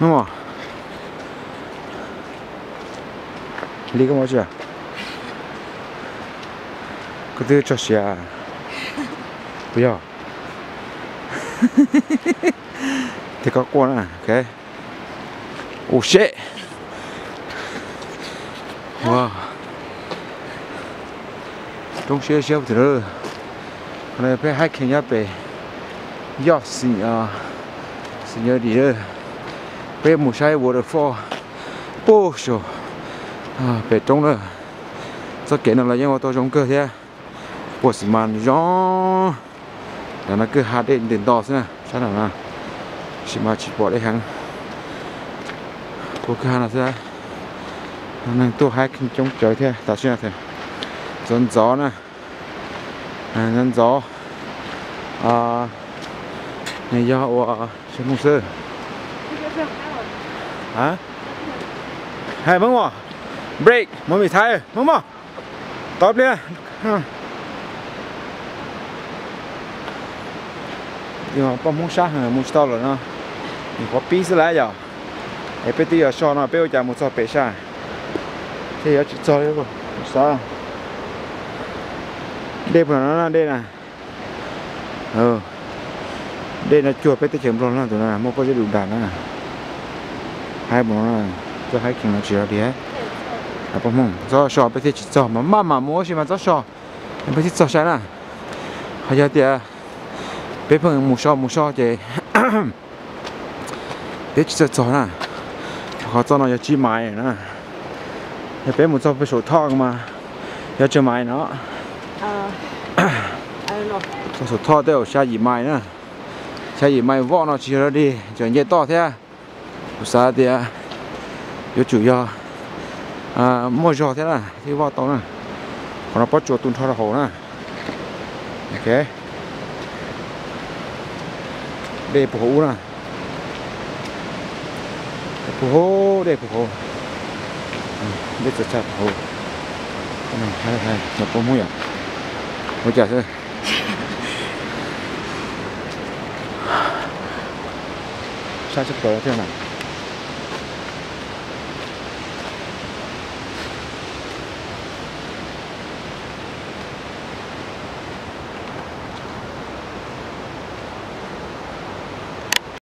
đúng không? Lý có mua chưa? Cái thứ cho xe bây giờ thì có con à, ok. Oh shit. Wow. Trong xe xe thì nữa. Còn này phải hiking nhá về. Giọt xin nhớ đi nữa. Về một sai waterfall. Bố số. Về trong nữa. Sao kể nó là những ô tô trong cơ thế. Bố sĩ màn gió. Là nó cứ hạt đến đỏ thế này. Chắc là sĩ mà chỉ bỏ đây hàng. Bố cứ hạt là thế. Nên tôi hiking trong trời thế. Ta xem thế. Dẫn gió nè. Dẫn gió. Này do trên công sư. Hả? Hay mong mò. Break. Mới bị thay. Mong mò. Tốt đi. Nhưng mà có muốn sát hơn muốn stop rồi nó. Mình có bí sẽ lại rồi. Để bây giờ cho nó bây giờ một số bể xa. Thì ở cho đấy rồi. Sao? Đây của nó là đây nè. Đây là chuột bây giờ chém rồi nó tụi nó mua có cái đủ đạn nữa. Hai bọn nó cho hai kinh nó chỉ là đi hết. À bông mông, do sò bây giờ chỉ cho mà mua gì mà do sò. Em bây giờ cho sai nè. Hay giờ thì bây giờ một sò thì bây giờ cho nè. Họ cho nó giờ chỉ mài nè. Bây giờ một cho bây số thọ mà giờ chưa mài nó. Số thọ đều xa gì mài nữa. Xa gì mài vỏ nó chỉ là đi cho nhẹ to thế. Sao thì yếu chủ yếu mua giò thế này thì vào tàu này còn nó bắt chuột tuôn thoa là hồ này, ok. Đây phù hú này, phù hú đây phù hú, đây chặt chặt phù hú, này hay nó có mũi à, mũi chả thôi. Sao chắc có thế này.